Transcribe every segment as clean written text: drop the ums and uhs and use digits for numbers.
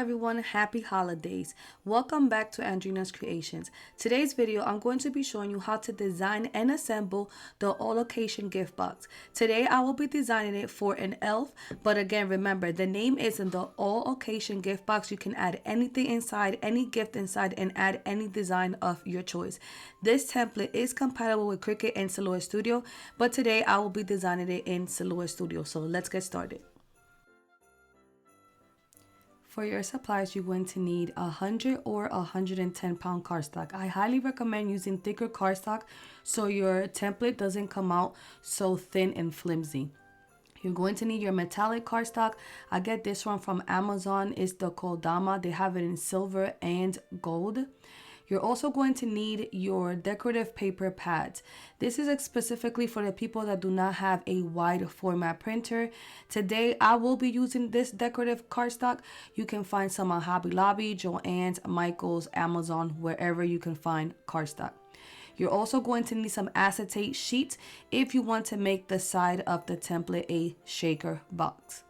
everyone, happy holidays. Welcome back to Andrina's Creations. Today's video, I'm going to be showing you how to design and assemble the all occasion gift box. Today, I will be designing it for an elf, but again, remember, the name is in the all occasion gift box. You can add anything inside, any gift inside, and add any design of your choice. This template is compatible with Cricut and Silhouette Studio, but today I will be designing it in Silhouette Studio. So let's get started. For your supplies, you're going to need 100 or 110 pound cardstock. I highly recommend using thicker cardstock so your template doesn't come out so thin and flimsy. You're going to need your metallic cardstock. I get this one from Amazon. It's the Kodama. They have it in silver and gold. You're also going to need your decorative paper pads. This is specifically for the people that do not have a wide format printer. Today, I will be using this decorative cardstock. You can find some on Hobby Lobby, Joann's, Michael's, Amazon, wherever you can find cardstock. You're also going to need some acetate sheets if you want to make the side of the template a shaker box.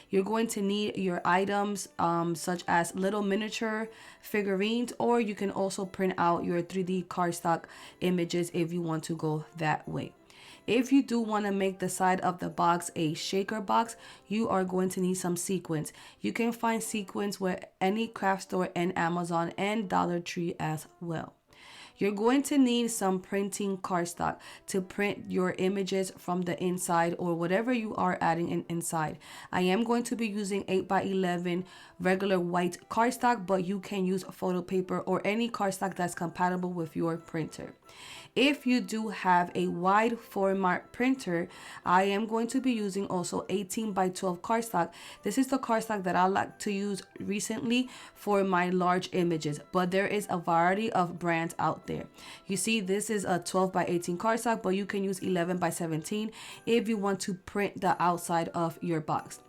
You're going to need your items such as little miniature figurines, or you can also print out your 3D cardstock images if you want to go that way. If you do want to make the side of the box a shaker box, you are going to need some sequins. You can find sequins with any craft store and Amazon and Dollar Tree as well. You're going to need some printing cardstock to print your images from the inside or whatever you are adding inside. I am going to be using 8x11 regular white cardstock, but you can use photo paper or any cardstock that's compatible with your printer. If you do have a wide format printer, I am going to be using also 18x12 cardstock. This is the cardstock that I like to use recently for my large images, but there is a variety of brands out there. You see, this is a 12x18 cardstock, but you can use 11x17 if you want to print the outside of your box.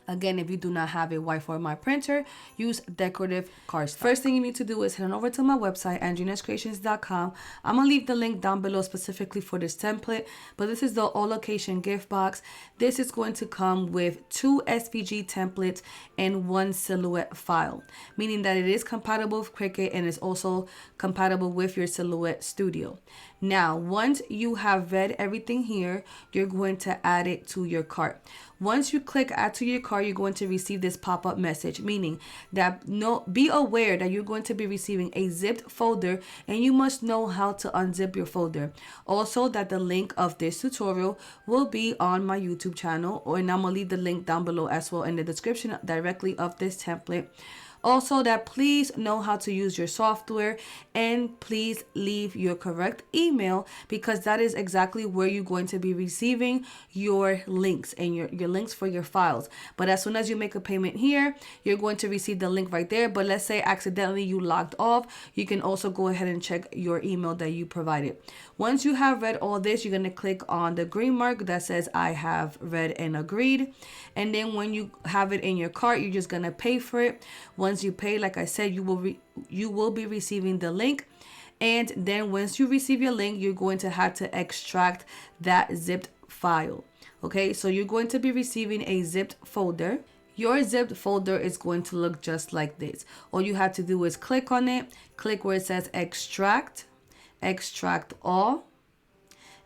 Again, if you do not have a wide format printer, use decorative cardstock. First thing you need to do is head on over to my website, andrinaskreations.com. I'm going to leave the link down below specifically for this template, but this is the all occasion gift box. This is going to come with 2 SVG templates and 1 silhouette file, meaning that it is compatible with Cricut and is also compatible with your Silhouette Studio. Now, once you have read everything here, you're going to add it to your cart. Once you click add to your cart, you're going to receive this pop-up message, meaning that be aware that you're going to be receiving a zipped folder and you must know how to unzip your folder. Also, that the link of this tutorial will be on my YouTube channel, and I'm going to leave the link down below as well in the description directly of this template. Also, that please know how to use your software and please leave your correct email, because that is exactly where you're going to be receiving your links and your links for your files. But as soon as you make a payment here, you're going to receive the link right there. But let's say accidentally you logged off, you can also go ahead and check your email that you provided. Once you have read all this, you're going to click on the green mark that says I have read and agreed. And then when you have it in your cart, you're just going to pay for it. Once you pay, like I said, you will be receiving the link. And then once you receive your link, you're going to have to extract that zipped file. Okay, so you're going to be receiving a zipped folder. Your zipped folder is going to look just like this. All you have to do is click on it, click where it says extract, extract all.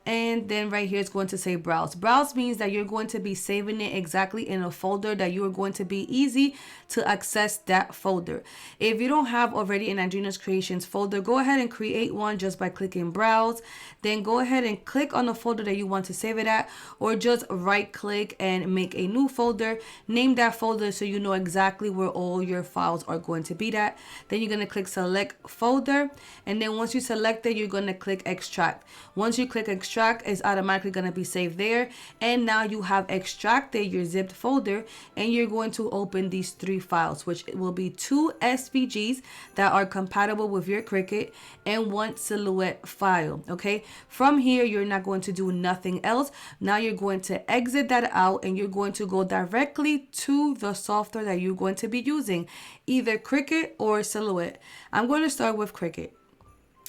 And then right here it's going to say browse. Browse means that you're going to be saving it exactly in a folder that you are going to be easy to access that folder. If you don't have already an Andrina's Creations folder, go ahead and create one just by clicking browse. Then go ahead and click on the folder that you want to save it at, or just right click and make a new folder. Name that folder so you know exactly where all your files are going to be at. Then you're going to click select folder. And then once you select it, you're going to click extract. Once you click extract, is automatically going to be saved there, and now you have extracted your zipped folder, and you're going to open these 3 files, which will be 2 SVGs that are compatible with your Cricut and 1 silhouette file. Okay, from here you're not going to do nothing else. Now you're going to exit that out and you're going to go directly to the software that you're going to be using, either Cricut or Silhouette. I'm going to start with Cricut,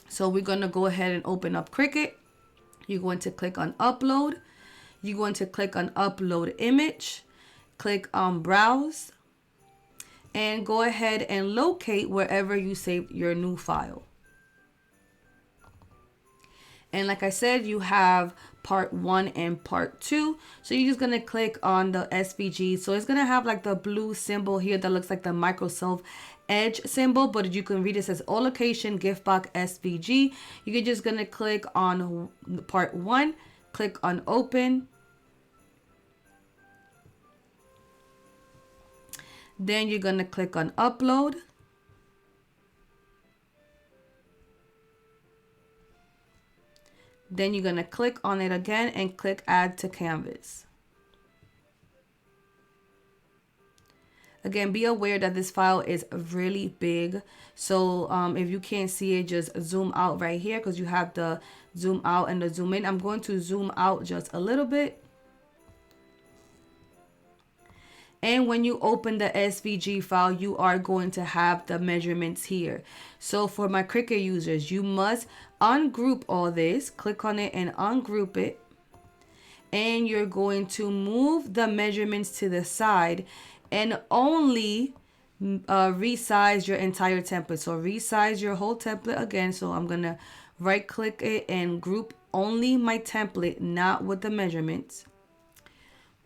so we're going to go ahead and open up Cricut. You're going to click on upload. You're going to click on upload image. Click on browse. and go ahead and locate wherever you saved your new file. And like I said, you have part 1 and part 2. So you're just going to click on the SVG. So it's going to have like the blue symbol here that looks like the Microsoft Edge symbol, but you can read it says all location gift box SVG. You're just going to click on part 1, click on open. Then you're going to click on upload. Then you're going to click on it again and click add to canvas. Again, be aware that this file is really big. So if you can't see it, just zoom out right here because you have the zoom out and the zoom in. I'm going to zoom out just a little bit. And when you open the SVG file, you are going to have the measurements here. So for my Cricut users, you must ungroup all this, click on it and ungroup it. And you're going to move the measurements to the side and only resize your entire template. So resize your whole template again. So I'm going to right click it and group only my template, not with the measurements.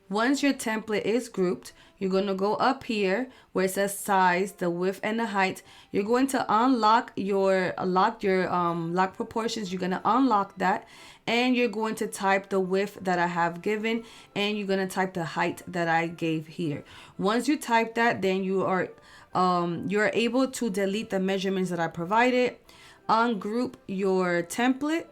Once your template is grouped, you're going to go up here where it says size, the width and the height. You're going to unlock your lock proportions. You're going to unlock that and you're going to type the width that I have given and you're going to type the height that I gave here. Once you type that, then you're able to delete the measurements that I provided, ungroup your template.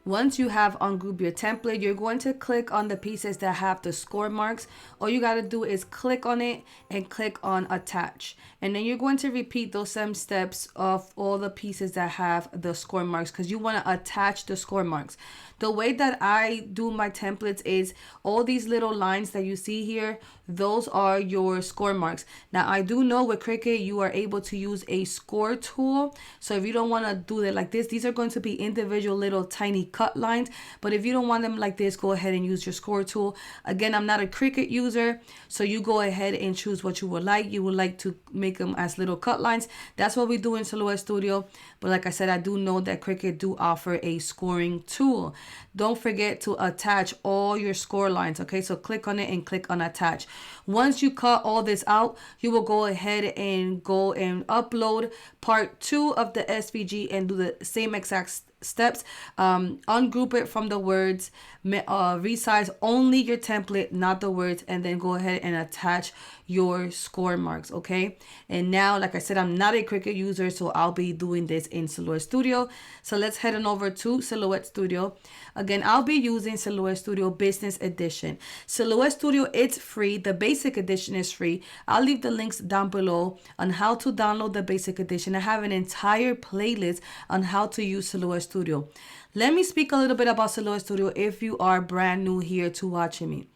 Once you have ungrouped your template, you're going to click on the pieces that have the score marks. All you got to do is click on it and click on attach. And then you're going to repeat those same steps of all the pieces that have the score marks because you want to attach the score marks. The way that I do my templates is all these little lines that you see here, those are your score marks. Now, I do know with Cricut, you are able to use a score tool. So if you don't want to do it like this, these are going to be individual little tiny cut lines. But if you don't want them like this, go ahead and use your score tool. Again, I'm not a Cricut user, so you go ahead and choose what you would like. You would like to make them as little cut lines. That's what we do in Silhouette Studio. But like I said, I do know that Cricut do offer a scoring tool. Don't forget to attach all your score lines. Okay, so click on it and click on attach. Once you cut all this out, you will go ahead and go and upload part 2 of the SVG and do the same exact steps. Ungroup it from the words, resize only your template, not the words, and then go ahead and attach your score marks. Okay, and now, like I said, I'm not a Cricut user, so I'll be doing this in Silhouette Studio. So let's head on over to Silhouette Studio. Again, I'll be using Silhouette Studio Business Edition. Silhouette Studio, it's free. The basic edition is free. I'll leave the links down below on how to download the basic edition. I have an entire playlist on how to use Silhouette Studio. Let me speak a little bit about Silhouette Studio if you are brand new here to watching me.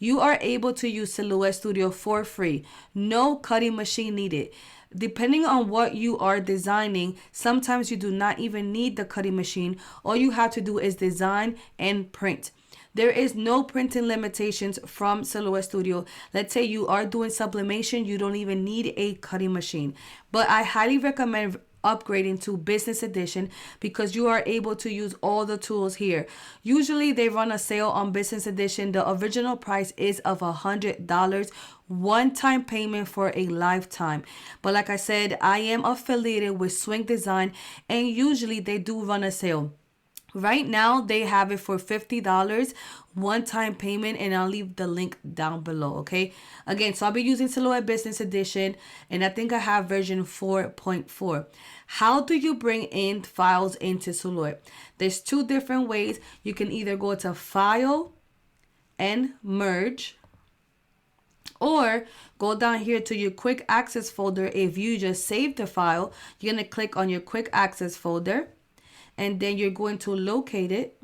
You are able to use Silhouette Studio for free. No cutting machine needed. Depending on what you are designing, sometimes you do not even need the cutting machine. All you have to do is design and print. There is no printing limitations from Silhouette Studio. Let's say you are doing sublimation, you don't even need a cutting machine. But I highly recommend upgrading to Business Edition because you are able to use all the tools here. Usually they run a sale on Business Edition. The original price is of $100, one-time payment for a lifetime. But like I said, I am affiliated with Swing Design and usually they do run a sale. Right now, they have it for $50, one-time payment, and I'll leave the link down below, okay? Again, so I'll be using Silhouette Business Edition, and I think I have version 4.4. How do you bring in files into Silhouette? There's 2 different ways. You can either go to File and Merge, or go down here to your Quick Access folder. If you just saved the file, you're going to click on your Quick Access folder. And then you're going to locate it.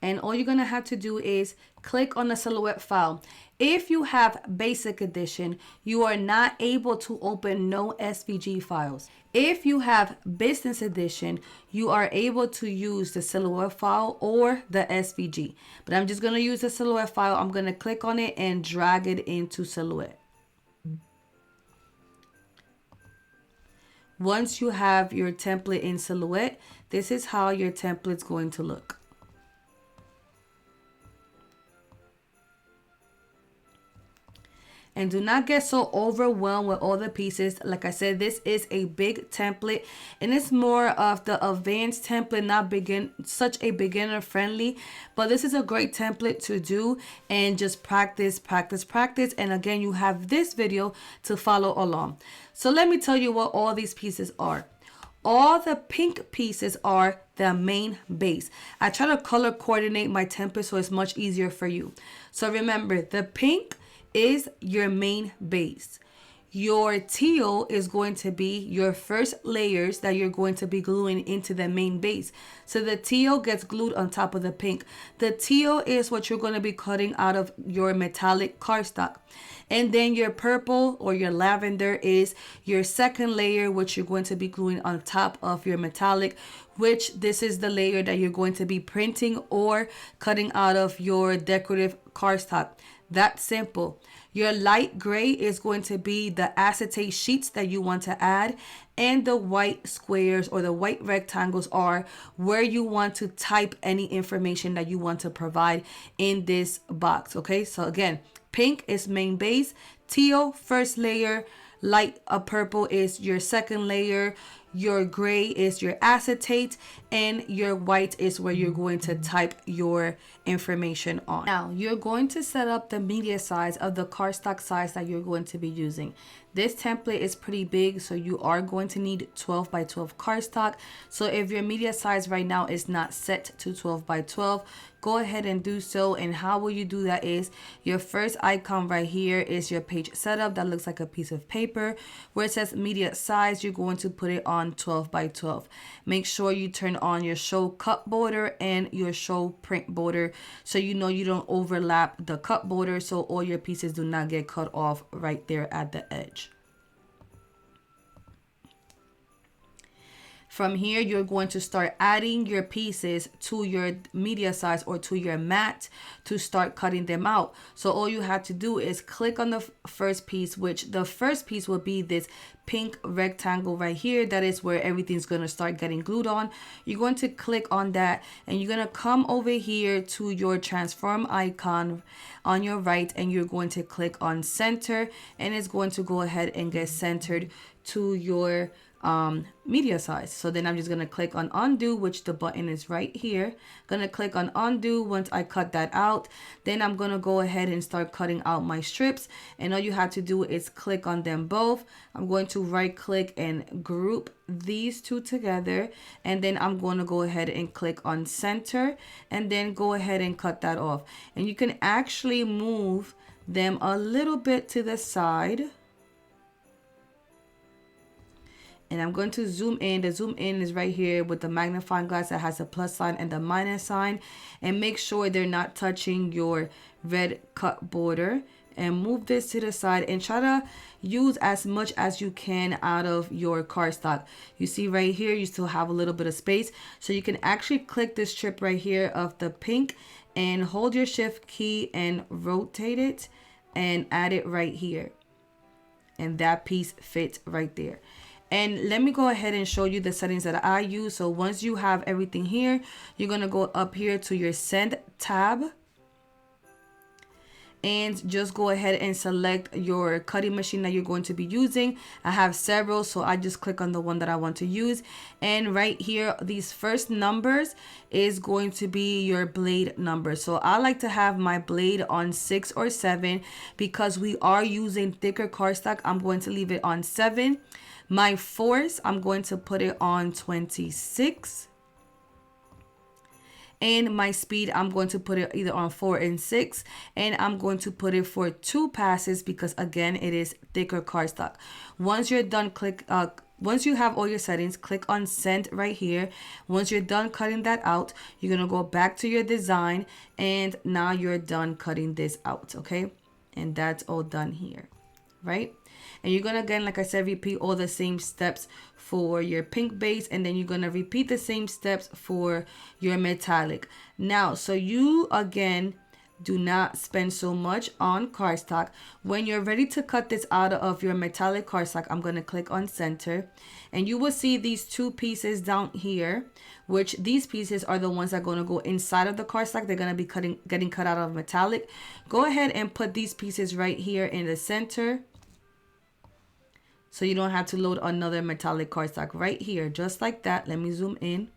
And all you're going to have to do is click on the silhouette file. If you have basic edition, you are not able to open no SVG files. If you have business edition, you are able to use the silhouette file or the SVG. But I'm just going to use the silhouette file. I'm going to click on it and drag it into silhouette. Once you have your template in silhouette, this is how your template's going to look. And do not get so overwhelmed with all the pieces. Like I said, this is a big template and it's more of the advanced template, not such a beginner friendly. But this is a great template to do and just practice, practice, practice. And again, you have this video to follow along. So let me tell you what all these pieces are. All the pink pieces are the main base. I try to color coordinate my template so it's much easier for you. So remember, the pink is your main base. Your teal is going to be your first layers that you're going to be gluing into the main base. So the teal gets glued on top of the pink. The teal is what you're going to be cutting out of your metallic cardstock. And then your purple or your lavender is your second layer, which you're going to be gluing on top of your metallic, which this is the layer that you're going to be printing or cutting out of your decorative cardstock. That's simple. Your light gray is going to be the acetate sheets that you want to add, and the white squares or the white rectangles are where you want to type any information that you want to provide in this box. Okay, so again, pink is main base, teal first layer, light purple is your second layer, your gray is your acetate, and your white is where you're going to type your information on. Now, you're going to set up the media size of the cardstock size that you're going to be using. This template is pretty big, so you are going to need 12 by 12 cardstock. So if your media size right now is not set to 12 by 12, go ahead and do so. And how will you do that is your first icon right here is your page setup that looks like a piece of paper. Where it says media size, you're going to put it on 12 by 12. Make sure you turn on your show cut border and your show print border so you know you don't overlap the cut border, so all your pieces do not get cut off right there at the edge. From here, you're going to start adding your pieces to your media size or to your mat to start cutting them out. So all you have to do is click on the first piece, which the first piece will be this pink rectangle right here. That is where everything's going to start getting glued on. You're going to click on that and you're going to come over here to your transform icon on your right, and you're going to click on center, and it's going to go ahead and get centered to your media size. So then I'm just going to click on undo, which the button is right here. Going to click on undo once I cut that out. Then I'm going to go ahead and start cutting out my strips, and all you have to do is click on them both. I'm going to right click and group these two together, and then I'm going to go ahead and click on center and then go ahead and cut that off. And you can actually move them a little bit to the side. And I'm going to zoom in. The zoom in is right here with the magnifying glass that has a plus sign and the minus sign. And make sure they're not touching your red cut border. And move this to the side and try to use as much as you can out of your cardstock. You see right here, you still have a little bit of space. So you can actually click this strip right here of the pink and hold your shift key and rotate it and add it right here. And that piece fits right there. And let me go ahead and show you the settings that I use. So once you have everything here, you're going to go up here to your send tab. And just go ahead and select your cutting machine that you're going to be using. I have several, so I just click on the one that I want to use. And right here, these first numbers is going to be your blade number. So I like to have my blade on 6 or 7 because we are using thicker cardstock. I'm going to leave it on 7. My force, I'm going to put it on 26. And my speed, I'm going to put it either on 4 and 6. And I'm going to put it for 2 passes because again, it is thicker cardstock. Once you're done once you have all your settings, click on send right here. Once you're done cutting that out, you're going to go back to your design, and now you're done cutting this out, okay? And that's all done here, right? And you're going to, again, like I said, repeat all the same steps for your pink base, and then you're going to repeat the same steps for your metallic. Now, so you, again, do not spend so much on cardstock. When you're ready to cut this out of your metallic cardstock, I'm going to click on center, and you will see these two pieces down here, which these pieces are the ones that are going to go inside of the cardstock. They're going to be getting cut out of metallic. Go ahead and put these pieces right here in the center, so you don't have to load another metallic cardstock right here, just like that. Let me zoom in.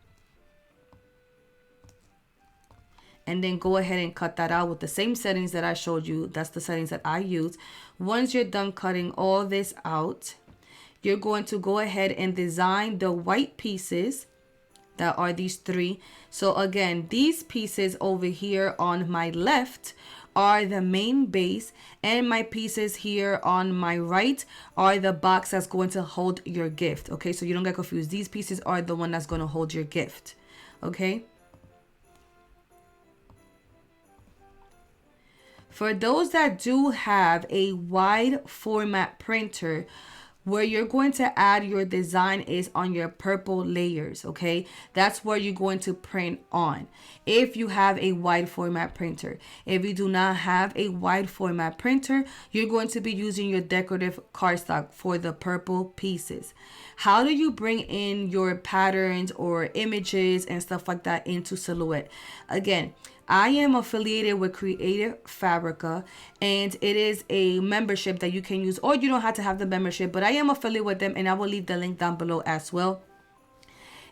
And then go ahead and cut that out with the same settings that I showed you. That's the settings that I use. Once you're done cutting all this out, you're going to go ahead and design the white pieces that are these three. So again, these pieces over here on my left are the main base, and my pieces here on my right are the box that's going to hold your gift. Okay, so you don't get confused. These pieces are the one that's going to hold your gift. Okay. For those that do have a wide format printer, where you're going to add your design is on your purple layers, okay? That's where you're going to print on if you have a wide format printer. If you do not have a wide format printer, you're going to be using your decorative cardstock for the purple pieces. How do you bring in your patterns or images and stuff like that into Silhouette? Again, I am affiliated with Fabrica, and it is a membership that you can use, or you don't have to have the membership, but I am affiliated with them, and I will leave the link down below as well.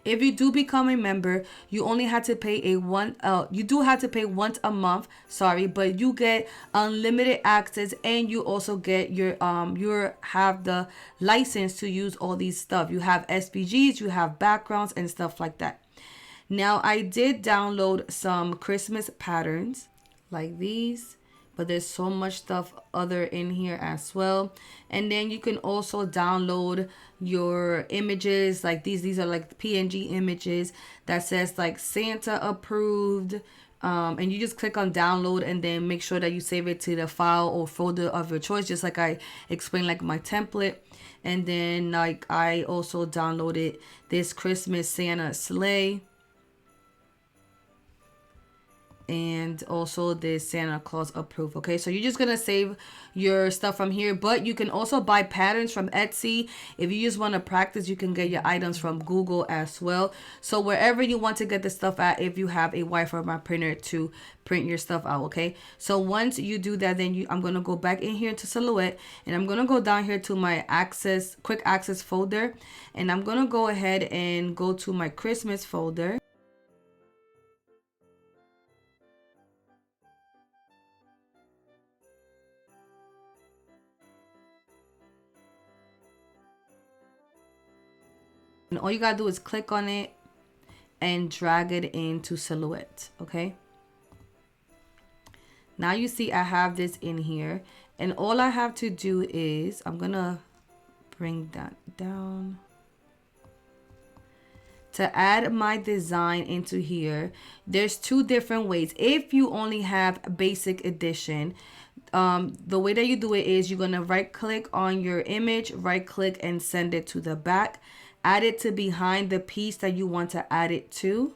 If you do become a member, you only have to pay you do have to pay once a month, sorry, but you get unlimited access, and you also get your have the license to use all these stuff. You have SVGs, you have backgrounds and stuff like that. Now, I did download some Christmas patterns like these, but there's so much stuff other in here as well. And then you can also download your images like these. These are like PNG images that says like Santa approved. And you just click on download, and then make sure that you save it to the file or folder of your choice, just like I explained, like my template. And then like I also downloaded this Christmas Santa sleigh, and also this Santa Claus approved. Okay, so you're just gonna save your stuff from here, but you can also buy patterns from Etsy. If you just want to practice, you can get your items from Google as well. So wherever you want to get the stuff at, if you have a wide format printer to print your stuff out. Okay, so once you do that, then I'm gonna go back in here to Silhouette, and I'm gonna go down here to my quick access folder, and I'm gonna go ahead and go to my Christmas folder. And all you gotta do is click on it and drag it into Silhouette, okay? Now you see I have this in here, and all I have to do is, I'm gonna bring that down. To add my design into here, there's two different ways. If you only have basic edition, the way that you do it is you're gonna right click on your image, right click and send it to the back. Add it to behind the piece that you want to add it to.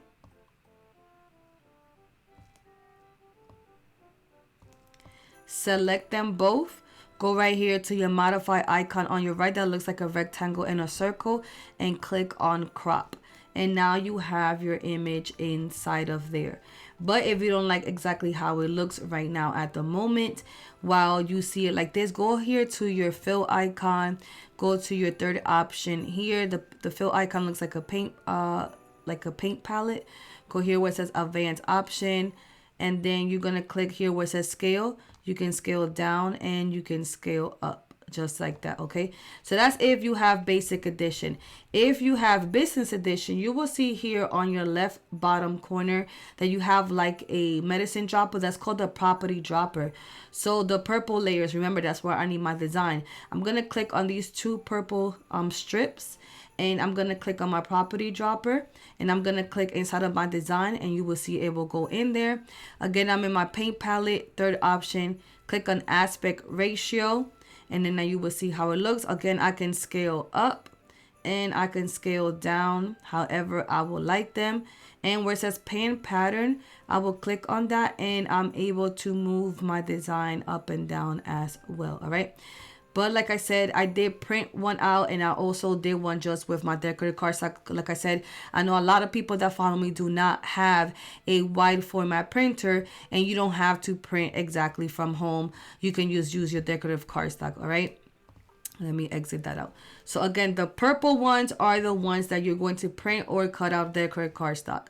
Select them both. Go right here to your modify icon on your right that looks like a rectangle and a circle, and click on crop. And now you have your image inside of there. But if you don't like exactly how it looks right now at the moment, while you see it like this, go here to your fill icon, go to your third option here. The fill icon looks like a paint palette. Go here where it says advanced option, and then you're gonna click here where it says scale. You can scale down and you can scale up just like that. Okay, so that's if you have basic edition. If you have business edition, you will see here on your left bottom corner that you have like a medicine dropper. That's called the property dropper. So the purple layers, remember, that's where I need my design. I'm gonna click on these two purple strips, and I'm gonna click on my property dropper, and I'm gonna click inside of my design, and you will see it will go in there. Again, I'm in my paint palette, third option, click on aspect ratio, and then now you will see how it looks. Again, I can scale up and I can scale down however I would like them. And where it says paint pattern, I will click on that, and I'm able to move my design up and down as well. All right, but like I said, I did print one out, and I also did one just with my decorative cardstock. Like I said, I know a lot of people that follow me do not have a wide format printer, and you don't have to print exactly from home. You can use your decorative cardstock. All right, let me exit that out. So again, the purple ones are the ones that you're going to print or cut out decorative cardstock.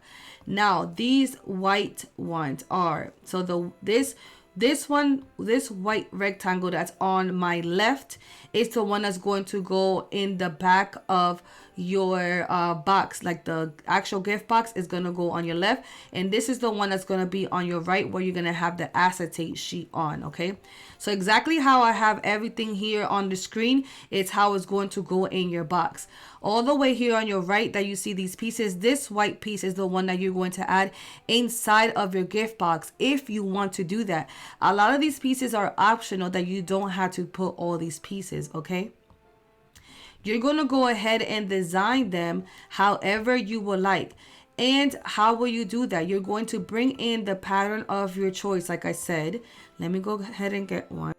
Now these white ones are, so this white rectangle that's on my left is the one that's going to go in the back of your box. Like the actual gift box is going to go on your left, and this is the one that's going to be on your right, where you're going to have the acetate sheet on. Okay, so exactly how I have everything here on the screen, it's how it's going to go in your box. All the way here on your right that you see these pieces, this white piece is the one that you're going to add inside of your gift box if you want to do that. A lot of these pieces are optional, that you don't have to put all these pieces. Okay, you're going to go ahead and design them however you would like. And how will you do that? You're going to bring in the pattern of your choice. Like I said, let me go ahead and get one.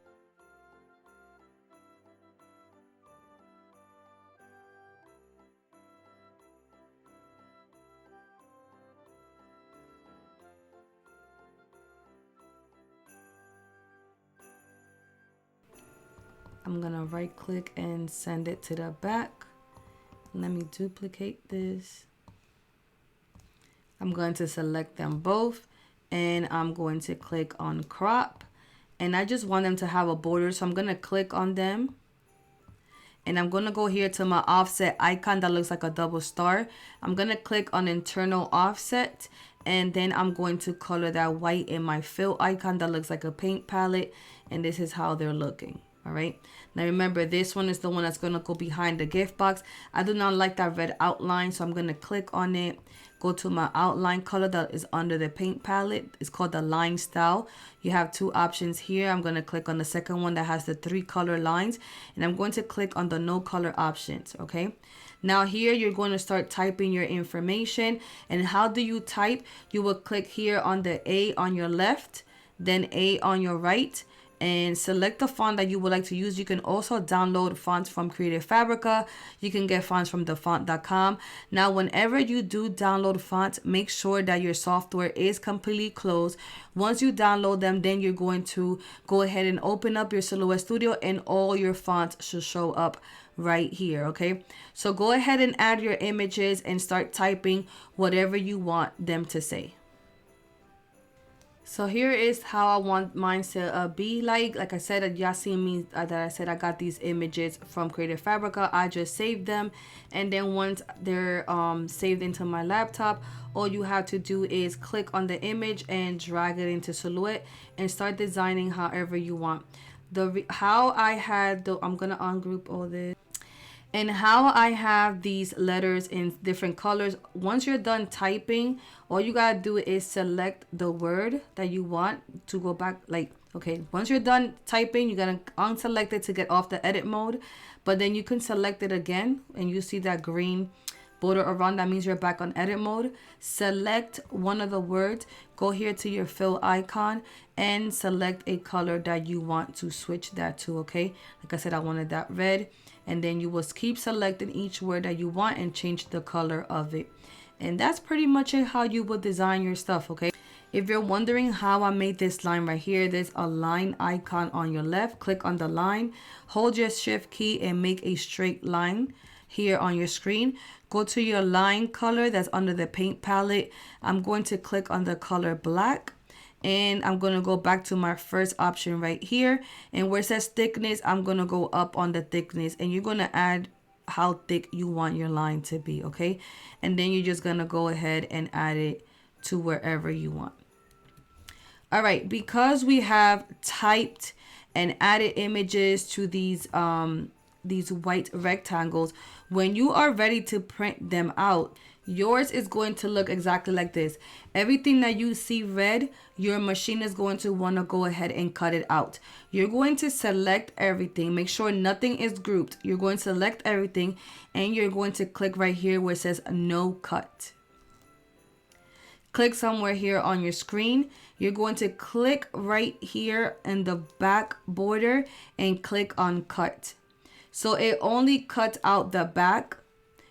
I'm gonna right click and send it to the back. Let me duplicate this. I'm going to select them both, and I'm going to click on crop, and I just want them to have a border, so I'm gonna click on them, and I'm gonna go here to my offset icon that looks like a double star. I'm gonna click on internal offset, and then I'm going to color that white in my fill icon that looks like a paint palette, and this is how they're looking. All right, now remember, this one is the one that's going to go behind the gift box. I do not like that red outline, so I'm going to click on it, go to my outline color that is under the paint palette. It's called the line style. You have two options here. I'm going to click on the second one that has the 3 color lines, and I'm going to click on the no color options. Okay, now here you're going to start typing your information. And how do you type? You will click here on the A on your left, then A on your right, and select the font that you would like to use. You can also download fonts from Creative Fabrica. You can get fonts from thefont.com. Now, whenever you do download fonts, make sure that your software is completely closed. Once you download them, then you're going to go ahead and open up your Silhouette Studio, and all your fonts should show up right here. Okay, so go ahead and add your images and start typing whatever you want them to say. So here is how I want mine to be like. Like I said, y'all seen me that I said I got these images from Creative Fabrica. I just saved them, and then once they're saved into my laptop, all you have to do is click on the image and drag it into Silhouette and start designing however you want. How I had the, I'm gonna ungroup all this. And how I have these letters in different colors. Once you're done typing, all you gotta do is select the word that you want to go back. Like, okay, once you're done typing, you're gonna unselect it to get off the edit mode. But then you can select it again, and you see that green border around. That means you're back on edit mode. Select one of the words, go here to your fill icon, and select a color that you want to switch that to. Okay, like I said, I wanted that red. And then you will keep selecting each word that you want and change the color of it. And that's pretty much it, how you would design your stuff. Okay, if you're wondering how I made this line right here, there's a line icon on your left. Click on the line, hold your shift key, and make a straight line here on your screen. Go to your line color that's under the paint palette. I'm going to click on the color black, and I'm going to go back to my first option right here. And where it says thickness, I'm going to go up on the thickness, and you're going to add how thick you want your line to be, okay? And then you're just going to go ahead and add it to wherever you want. All right, because we have typed and added images to these white rectangles, when you are ready to print them out, yours is going to look exactly like this. Everything that you see red, your machine is going to want to go ahead and cut it out. You're going to select everything. Make sure nothing is grouped. You're going to select everything, and you're going to click right here where it says no cut. Click somewhere here on your screen. You're going to click right here in the back border and click on cut. So it only cuts out the back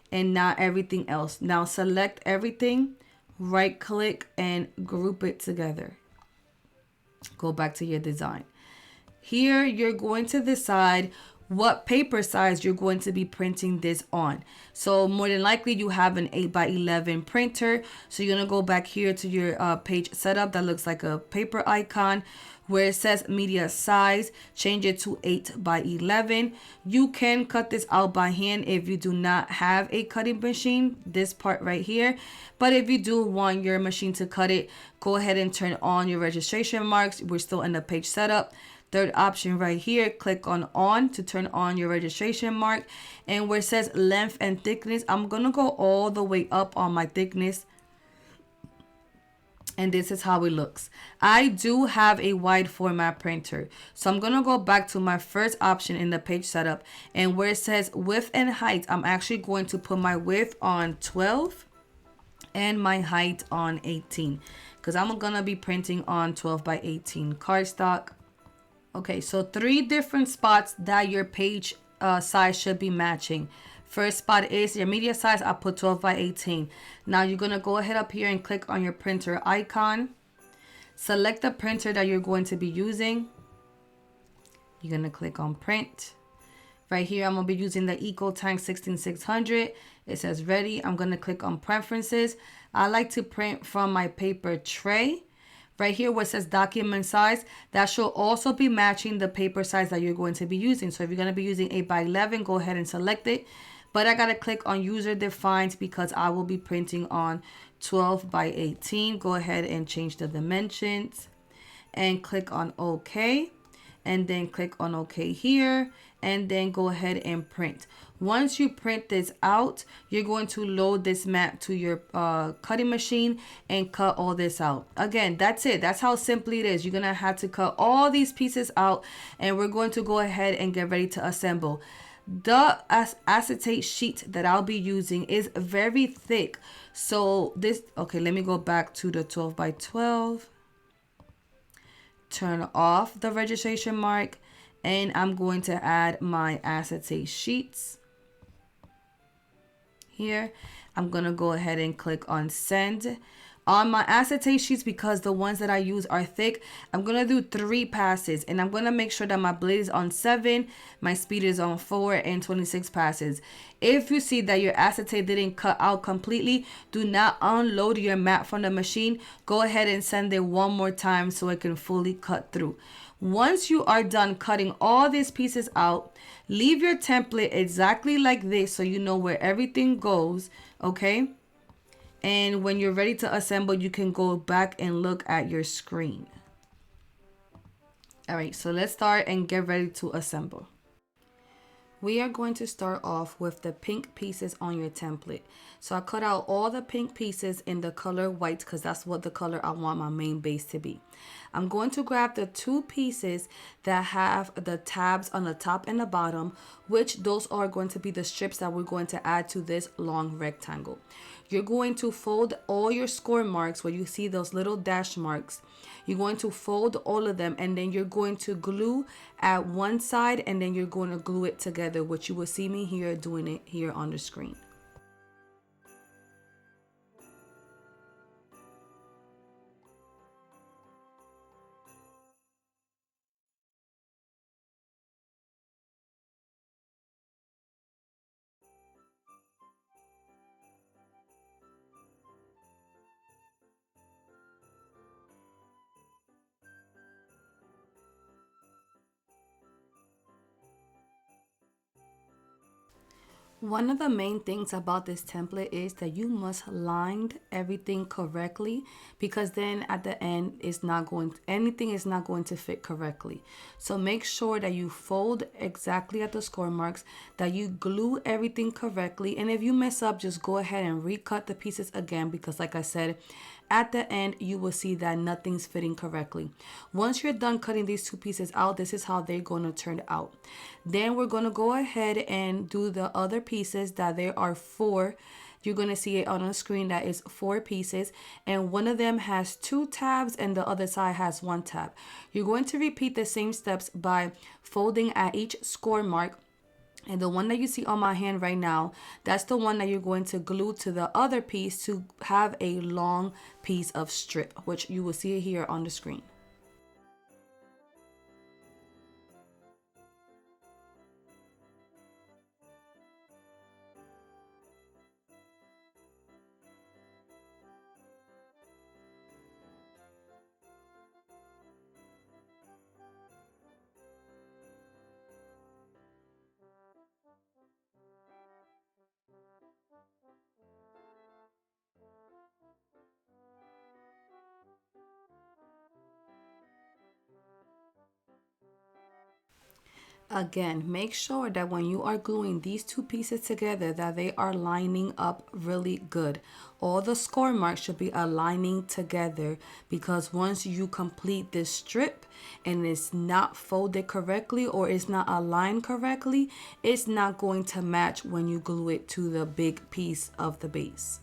and not everything else. Now select everything, right click, and group it together. Go back to your design. Here you're going to decide what paper size you're going to be printing this on. So more than likely you have an 8x11 printer. So you're going to go back here to your page setup that looks like a paper icon where it says media size, change it to 8x11. You can cut this out by hand if you do not have a cutting machine, this part right here. But if you do want your machine to cut it, go ahead and turn on your registration marks. We're still in the page setup. Third option right here, click on to turn on your registration mark. And where it says length and thickness, I'm going to go all the way up on my thickness. And this is how it looks. I do have a wide format printer. So I'm going to go back to my first option in the page setup. And where it says width and height, I'm actually going to put my width on 12 and my height on 18. Because I'm going to be printing on 12x18 cardstock. Okay, so 3 different spots that your page size should be matching. First spot is your media size. I put 12x18. Now you're going to go ahead up here and click on your printer icon. Select the printer that you're going to be using. You're going to click on print. Right here, I'm going to be using the EcoTank 16600. It says ready. I'm going to click on preferences. I like to print from my paper tray. Right here where it says document size, that should also be matching the paper size that you're going to be using. So if you're going to be using 8x11, go ahead and select it. But I got to click on user defined because I will be printing on 12x18. Go ahead and change the dimensions and click on OK. And then click on OK here and then go ahead and print. Once you print this out, you're going to load this map to your cutting machine and cut all this out. Again, that's it. That's how simply it is. You're going to have to cut all these pieces out, and we're going to go ahead and get ready to assemble. The acetate sheet that I'll be using is very thick. So this, okay, let me go back to the 12x12. Turn off the registration mark, and I'm going to add my acetate sheets. Here, I'm going to go ahead and click on send. On my acetate sheets, because the ones that I use are thick, I'm going to do 3 passes, and I'm going to make sure that my blade is on 7, my speed is on 4, and 26 passes. If you see that your acetate didn't cut out completely, do not unload your mat from the machine. Go ahead and send it one more time so it can fully cut through. Once you are done cutting all these pieces out, leave your template exactly like this so you know where everything goes, okay? And when you're ready to assemble, you can go back and look at your screen. All right, so let's start and get ready to assemble. We are going to start off with the pink pieces on your template. So I cut out all the pink pieces in the color white because that's what the color I want my main base to be. I'm going to grab the 2 pieces that have the tabs on the top and the bottom, which those are going to be the strips that we're going to add to this long rectangle. You're going to fold all your score marks where you see those little dash marks. You're going to fold all of them, and then you're going to glue at one side, and then you're going to glue it together, which you will see me here doing it here on the screen. One of the main things about this template is that you must line everything correctly, because then at the end anything is not going to fit correctly. So make sure that you fold exactly at the score marks, that you glue everything correctly, and if you mess up, just go ahead and recut the pieces again, because like I said, at the end you will see that nothing's fitting correctly. Once you're done cutting these two pieces out, this is how they're going to turn out. Then we're going to go ahead and do the other pieces that there are four. You're going to see it on the screen that is four pieces, and one of them has two tabs and the other side has one tab. You're going to repeat the same steps by folding at each score mark. And the one that you see on my hand right now, that's the one that you're going to glue to the other piece to have a long piece of strip, which you will see here on the screen. Again, make sure that when you are gluing these two pieces together that they are lining up really good. All the score marks should be aligning together, because once you complete this strip and it's not folded correctly or it's not aligned correctly, it's not going to match when you glue it to the big piece of the base.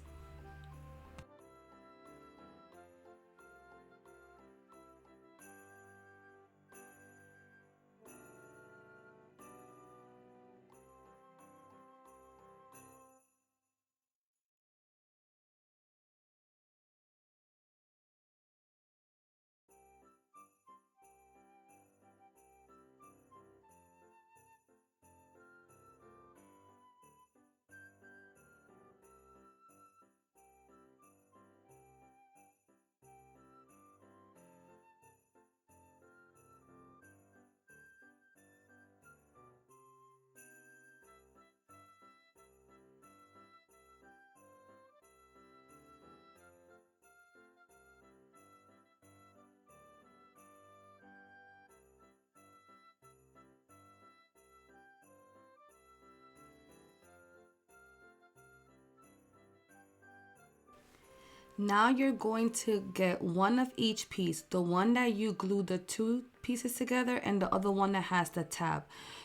Now you're going to get one of each piece, the one that you glue the two pieces together and the other one that has the tab.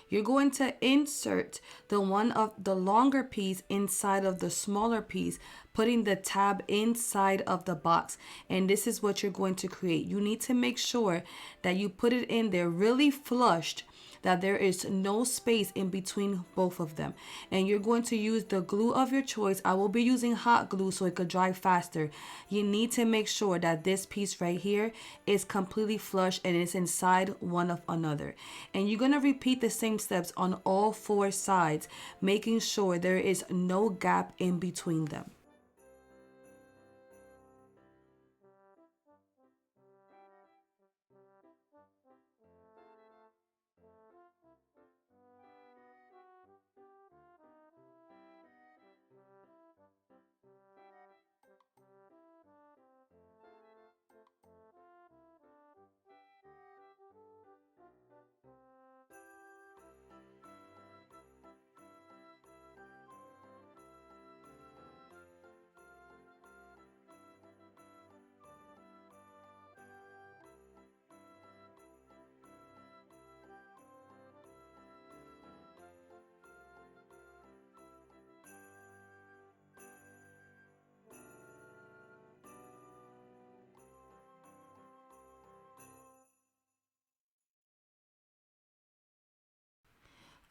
You're going to insert the one of the longer piece inside of the smaller piece, putting the tab inside of the box. And this is what you're going to create. You need to make sure that you put it in there really flushed, that there is no space in between both of them. And you're going to use the glue of your choice. I will be using hot glue so it could dry faster. You need to make sure that this piece right here is completely flush and it's inside one of another. And you're going to repeat the same steps on all four sides, making sure there is no gap in between them.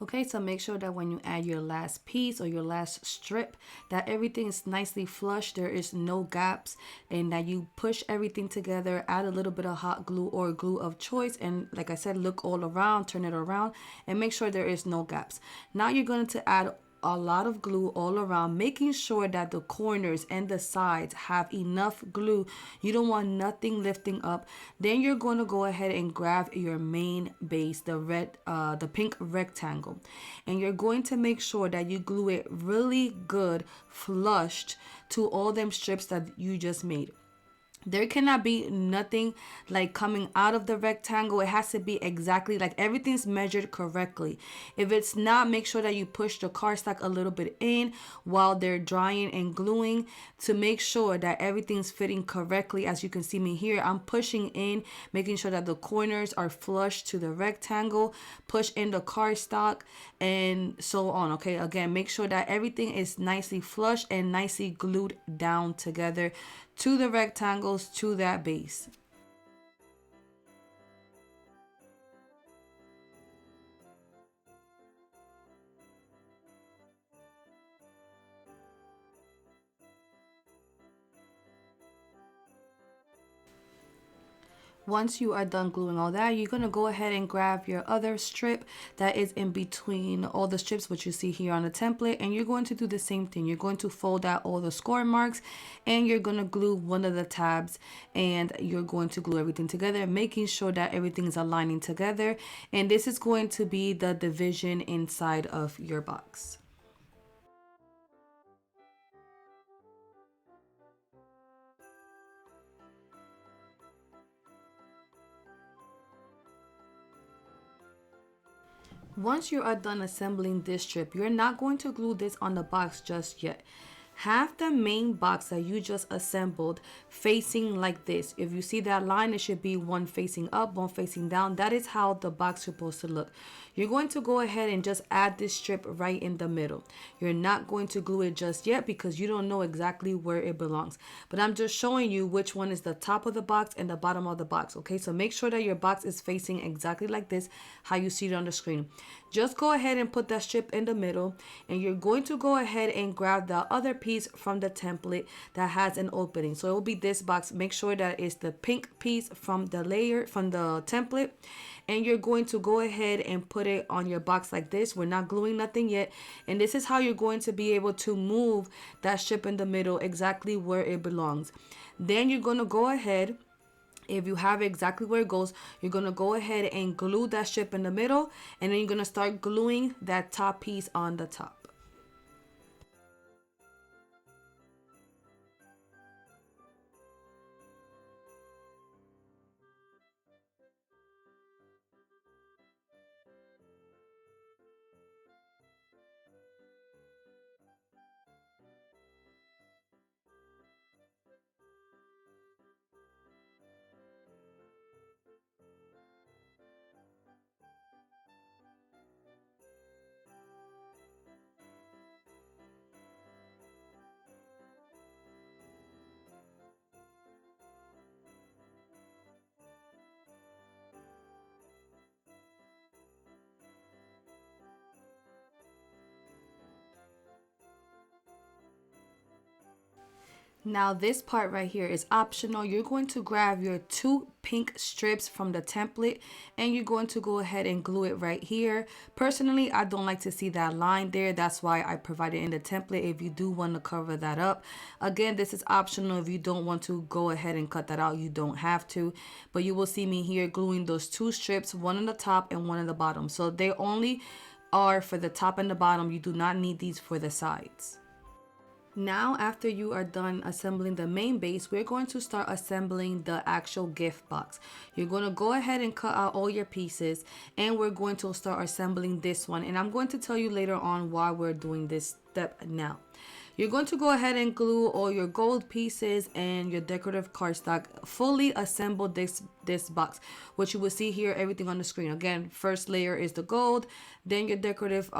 Okay, so make sure that when you add your last piece or your last strip, that everything is nicely flush, there is no gaps, and that you push everything together, add a little bit of hot glue or glue of choice, and like I said, look all around, turn it around, and make sure there is no gaps. Now you're going to add a lot of glue all around, making sure that the corners and the sides have enough glue. You don't want nothing lifting up. Then you're going to go ahead and grab your main base, the pink rectangle, and you're going to make sure that you glue it really good, flushed to all them strips that you just made. There cannot be nothing like coming out of the rectangle. It has to be exactly like everything's measured correctly. If it's not, make sure that you push the cardstock a little bit in while they're drying and gluing to make sure that everything's fitting correctly. As you can see me here, I'm pushing in, making sure that the corners are flush to the rectangle, push in the cardstock, and so on. Okay, again, make sure that everything is nicely flush and nicely glued down together to the rectangles, to that base. Once you are done gluing all that, you're going to go ahead and grab your other strip that is in between all the strips, which you see here on the template, and you're going to do the same thing. You're going to fold out all the score marks, and you're going to glue one of the tabs, and you're going to glue everything together, making sure that everything is aligning together. And this is going to be the division inside of your box. Once you are done assembling this strip, you're not going to glue this on the box just yet. Have the main box that you just assembled facing like this. If you see that line, it should be one facing up, one facing down. That is how the box is supposed to look. You're going to go ahead and just add this strip right in the middle. You're not going to glue it just yet because you don't know exactly where it belongs. But I'm just showing you which one is the top of the box and the bottom of the box. Okay, so make sure that your box is facing exactly like this, how you see it on the screen. Just go ahead and put that strip in the middle, and you're going to go ahead and grab the other piece from the template that has an opening. So it will be this box. Make sure that it's the pink piece from the layer, from the template, and you're going to go ahead and put it on your box like this. We're not gluing nothing yet, and this is how you're going to be able to move that strip in the middle exactly where it belongs. Then you're going to go ahead, if you have exactly where it goes, you're going to go ahead and glue that strip in the middle, and then you're going to start gluing that top piece on the top. Now this part right here is optional. You're going to grab your two pink strips from the template, and you're going to go ahead and glue it right here. Personally, I don't like to see that line there. That's why I provided in the template if you do want to cover that up. Again, this is optional. If you don't want to go ahead and cut that out, you don't have to. But you will see me here gluing those two strips, one on the top and one on the bottom. So they only are for the top and the bottom. You do not need these for the sides. Now, after you are done assembling the main base, we're going to start assembling the actual gift box. You're going to go ahead and cut out all your pieces, and we're going to start assembling this one. And I'm going to tell you later on why we're doing this step now. You're going to go ahead and glue all your gold pieces and your decorative cardstock, fully assemble this box, which you will see here, everything on the screen. Again, first layer is the gold, then your decorative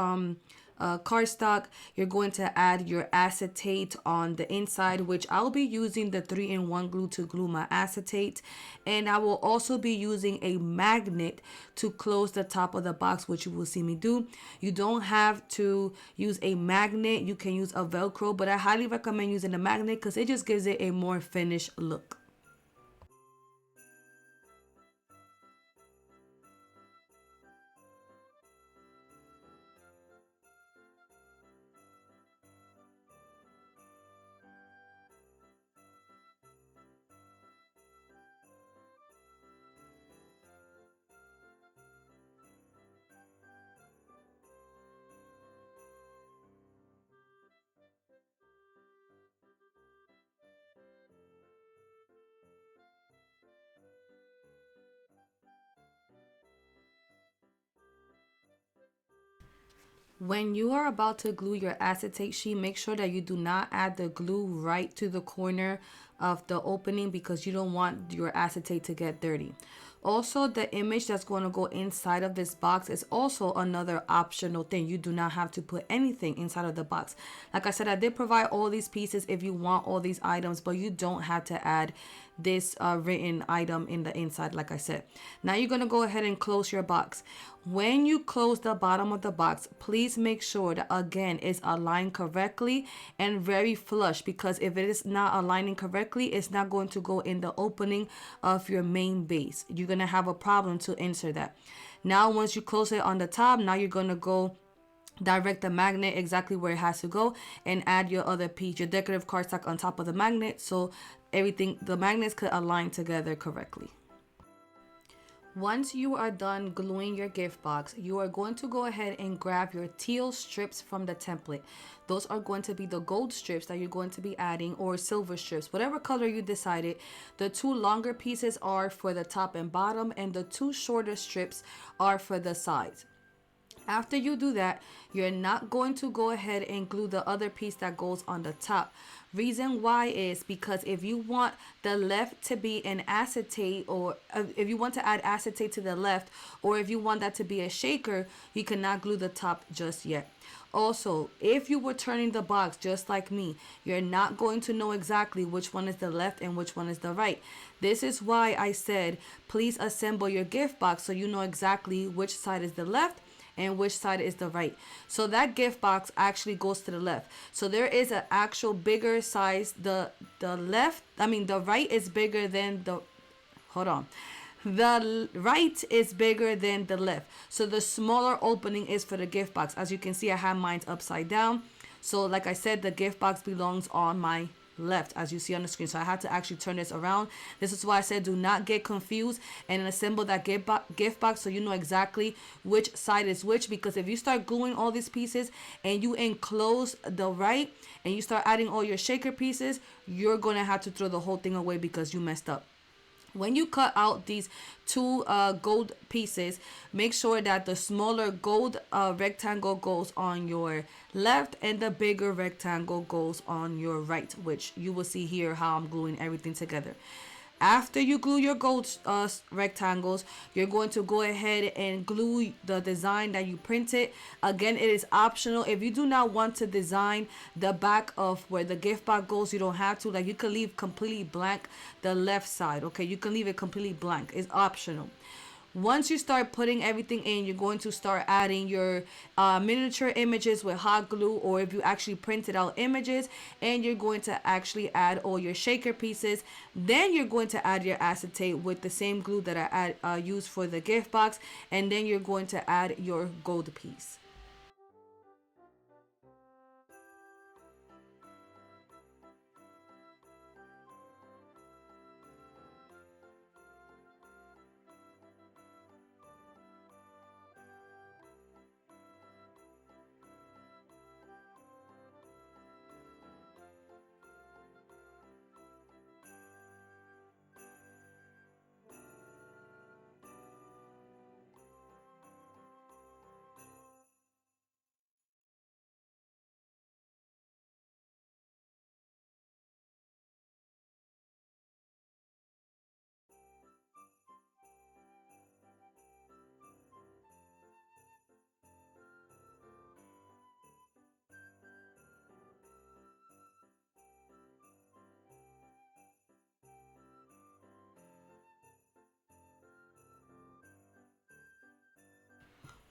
cardstock. You're going to add your acetate on the inside, which I'll be using the 3-in-1 glue to glue my acetate, and I will also be using a magnet to close the top of the box, which you will see me do. You don't have to use a magnet, you can use a Velcro, but I highly recommend using a magnet because it just gives it a more finished look. When you are about to glue your acetate sheet, make sure that you do not add the glue right to the corner of the opening because you don't want your acetate to get dirty. Also, the image that's going to go inside of this box is also another optional thing. You do not have to put anything inside of the box. Like I said, I did provide all these pieces if you want all these items, but you don't have to add this written item in the inside, like I said. Now you're going to go ahead and close your box. When you close the bottom of the box, please make sure that again it's aligned correctly and very flush, because if it is not aligning correctly, it's not going to go in the opening of your main base. You're going to have a problem to insert that. Now once you close it on the top, now you're going to go direct the magnet exactly where it has to go and add your other piece, your decorative cardstock on top of the magnet, so everything, the magnets could align together correctly. Once you are done gluing your gift box, you are going to go ahead and grab your teal strips from the template. Those are going to be the gold strips that you're going to be adding, or silver strips, whatever color you decided. The two longer pieces are for the top and bottom, and the two shorter strips are for the sides. After you do that, you're not going to go ahead and glue the other piece that goes on the top. Reason why is because if you want the left to be an acetate, or if you want to add acetate to the left, or if you want that to be a shaker, you cannot glue the top just yet. Also, if you were turning the box just like me, you're not going to know exactly which one is the left and which one is the right. This is why I said please assemble your gift box so you know exactly which side is the left and which side is the right. So that gift box actually goes to the left. So there is an actual bigger size. The right is bigger than the, hold on. The right is bigger than the left. So the smaller opening is for the gift box. As you can see, I have mine upside down. So like I said, the gift box belongs on my left, as you see on the screen. So I had to actually turn this around. This is why I said do not get confused and assemble that gift box so you know exactly which side is which, because if you start gluing all these pieces and you enclose the right and you start adding all your shaker pieces, you're going to have to throw the whole thing away because you messed up. When you cut out these two gold pieces, make sure that the smaller gold rectangle goes on your left and the bigger rectangle goes on your right, which you will see here how I'm gluing everything together. After you glue your gold rectangles, you're going to go ahead and glue the design that you printed. Again, it is optional. If you do not want to design the back of where the gift box goes, you don't have to. Like, you can leave completely blank the left side. Okay, you can leave it completely blank. It's optional. Once you start putting everything in, you're going to start adding your miniature images with hot glue, or if you actually printed out images, and you're going to actually add all your shaker pieces. Then you're going to add your acetate with the same glue that I used for the gift box, and then you're going to add your gold piece.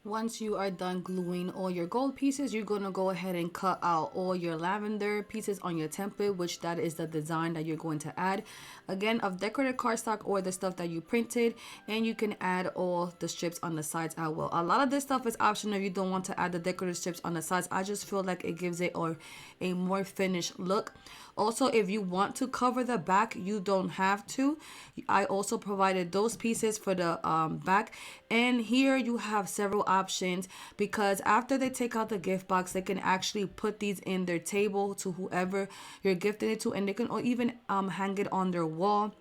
Once you are done gluing all your gold pieces, you're going to go ahead and cut out all your lavender pieces on your template, which that is the design that you're going to add. Again, of decorative cardstock or the stuff that you printed, and you can add all the strips on the sides as well. A lot of this stuff is optional if you don't want to add the decorative strips on the sides. I just feel like it gives it a more finished look. Also, if you want to cover the back, you don't have to. I also provided those pieces for the back, and here you have several options, because after they take out the gift box, they can actually put these in their table to whoever you're gifting it to, and they can even hang it on their wall.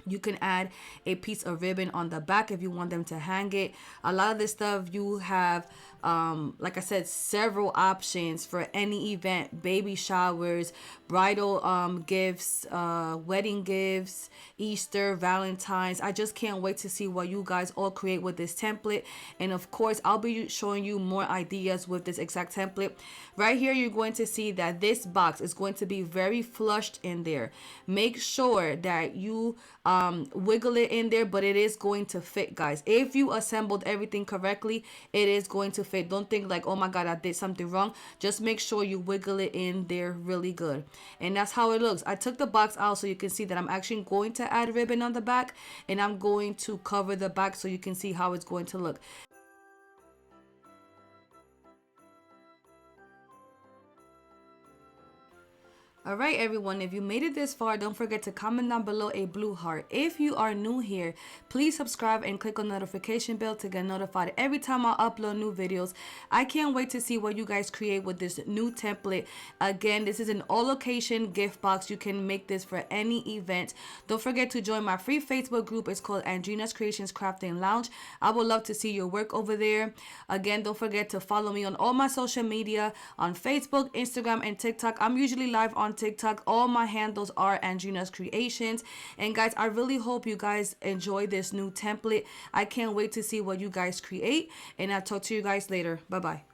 You can add a piece of ribbon on the back if you want them to hang it. A lot of this stuff you have, like I said, several options for any event: baby showers, bridal gifts, wedding gifts, Easter, Valentine's. I just can't wait to see what you guys all create with this template. And of course, I'll be showing you more ideas with this exact template. Right here, you're going to see that this box is going to be very flushed in there. Make sure that you wiggle it in there, but it is going to fit, guys. If you assembled everything correctly, it is going to fit. Don't think like, oh my god, I did something wrong. Just make sure you wiggle it in there really good. And that's how it looks. I took the box out so you can see that I'm actually going to add ribbon on the back, and I'm going to cover the back so you can see how it's going to look. Alright everyone, if you made it this far, don't forget to comment down below a blue heart. If you are new here, please subscribe and click on the notification bell to get notified every time I upload new videos. I can't wait to see what you guys create with this new template. Again, this is an all occasion gift box. You can make this for any event. Don't forget to join my free Facebook group. It's called Andrina's Creations Crafting Lounge. I would love to see your work over there. Again, don't forget to follow me on all my social media on Facebook, Instagram, and TikTok. I'm usually live on TikTok. All my handles are Andrina's Creations. And guys, I really hope you guys enjoy this new template. I can't wait to see what you guys create, and I'll talk to you guys later. Bye bye.